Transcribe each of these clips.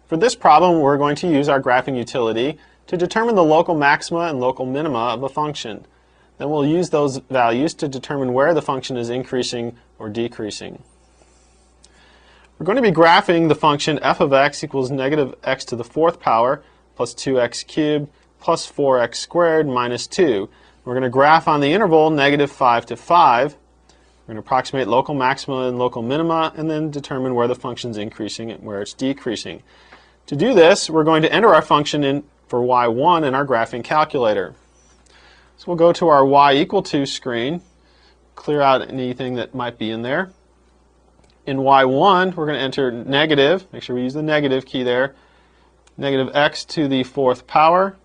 For this problem, we're going to use our graphing utility to determine the local maxima and local minima of a function. Then we'll use those values to determine where the function is increasing or decreasing. We're going to be graphing the function f of x equals negative x to the fourth power plus 2x cubed plus 4x squared minus 2. We're going to graph on the interval negative 5 to 5. We're going to approximate local maxima and local minima and then determine where the function is increasing and where it's decreasing. To do this, we're going to enter our function in for y1 in our graphing calculator. So we'll go to our y equal to screen, clear out anything that might be in there. In y1, we're going to enter negative, make sure we use the negative key there, negative x to the fourth power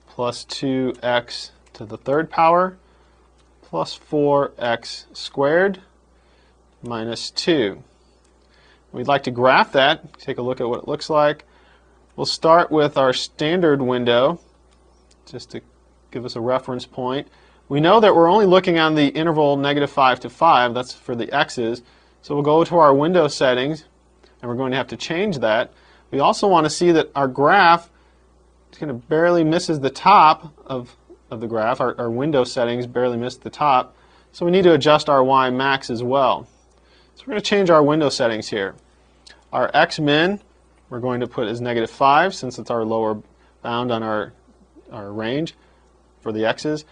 plus 2x to the third power plus 4x squared minus 2. We'd like to graph that, take a look at what it looks like. We'll start with our standard window, just to give us a reference point. We know that we're only looking on the interval negative 5 to 5, that's for the x's. So we'll go to our window settings, and we're going to have to change that. We also want to see that our graph kind of barely misses the top of the graph. Our window settings barely miss the top. So we need to adjust our y max as well. So we're going to change our window settings here. Our x min we're going to put as negative 5 since it's our lower bound on our range for the x's.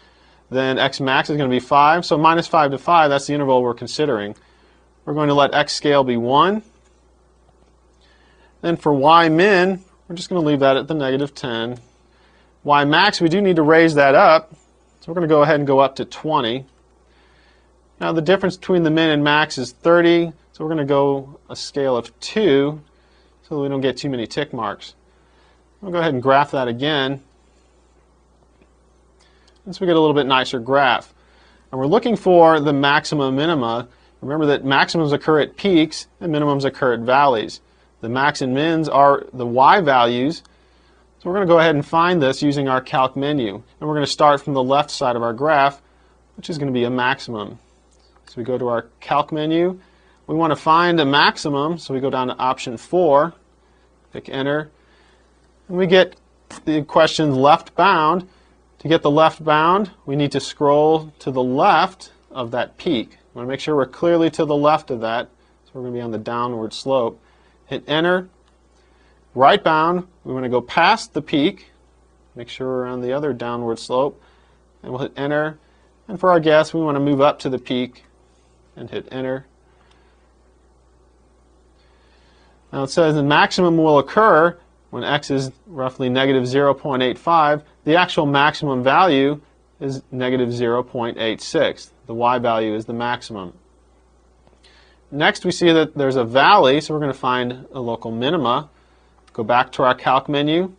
Then x max is going to be 5. So minus 5 to 5, that's the interval we're considering. We're going to let x scale be 1. Then for y min, we're just going to leave that at the negative 10. Y max, we do need to raise that up. So we're going to go ahead and go up to 20. Now the difference between the min and max is 30. So we're going to go a scale of 2 so that we don't get too many tick marks. We'll go ahead and graph that again. And so we get a little bit nicer graph. And we're looking for the maxima minima. Remember that maximums occur at peaks and minimums occur at valleys. The max and mins are the y values. So we're going to go ahead and find this using our calc menu. And we're going to start from the left side of our graph, which is going to be a maximum. So we go to our calc menu. We want to find a maximum, so we go down to option 4, click enter, and we get the question left bound. To get the left bound, we need to scroll to the left of that peak. We want to make sure we're clearly to the left of that, so we're going to be on the downward slope. Hit enter. Right bound, we want to go past the peak, make sure we're on the other downward slope, and we'll hit enter. And for our guess, we want to move up to the peak and hit enter. Now it says the maximum will occur when x is roughly negative 0.85. The actual maximum value is negative 0.86. The y value is the maximum. Next we see that there's a valley, so we're going to find a local minima. Go back to our calc menu.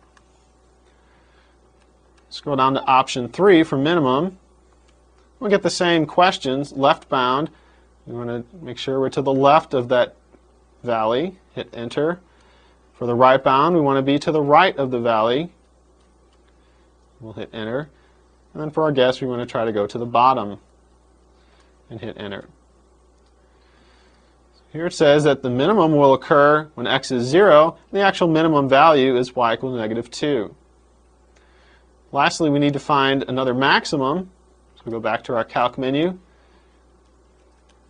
Scroll down to option 3 for minimum. We'll get the same questions, left bound. We want to make sure we're to the left of that valley. Hit enter. For the right bound, we want to be to the right of the valley. We'll hit enter. And then for our guess, we want to try to go to the bottom and hit enter. Here it says that the minimum will occur when x is 0, and the actual minimum value is y equals negative 2. Lastly, we need to find another maximum. So we go back to our calc menu,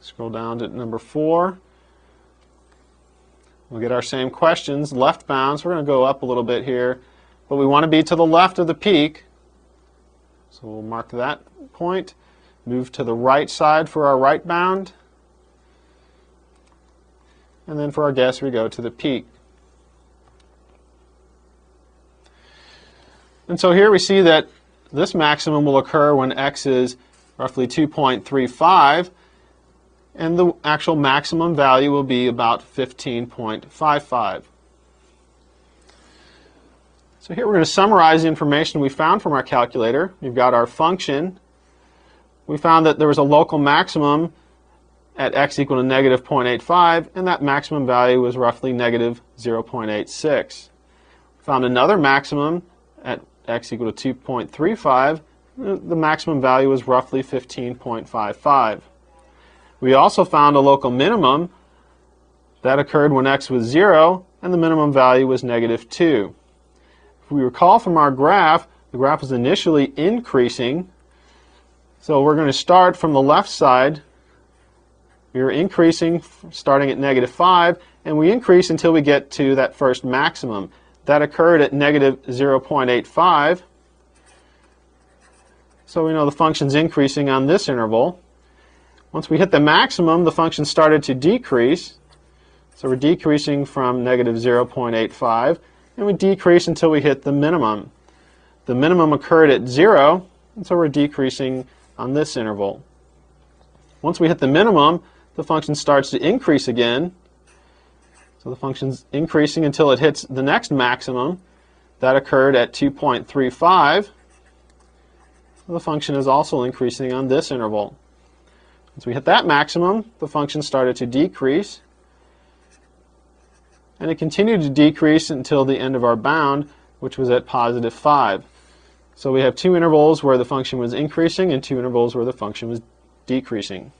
scroll down to number 4. We'll get our same questions, left bound, so we're going to go up a little bit here, but we want to be to the left of the peak. So we'll mark that point, move to the right side for our right bound. And then for our guess, we go to the peak. And so here we see that this maximum will occur when x is roughly 2.35, and the actual maximum value will be about 15.55. So here we're going to summarize the information we found from our calculator. We've got our function. We found that there was a local maximum at x equal to negative 0.85, and that maximum value was roughly negative 0.86. We found another maximum at x equal to 2.35. The maximum value was roughly 15.55. We also found a local minimum that occurred when x was 0, and the minimum value was -2. If we recall from our graph, the graph was initially increasing, so we're going to start from the left side. We were increasing starting at -5, and we increase until we get to that first maximum. That occurred at -0.85, so we know the function's increasing on this interval. Once we hit the maximum, the function started to decrease, so we're decreasing from -0.85, and we decrease until we hit the minimum. The minimum occurred at 0, and so we're decreasing on this interval. Once we hit the minimum, the function starts to increase again. So the function's increasing until it hits the next maximum. That occurred at 2.35. The function is also increasing on this interval. Once we hit that maximum, the function started to decrease. And it continued to decrease until the end of our bound, which was at +5. So we have two intervals where the function was increasing and two intervals where the function was decreasing.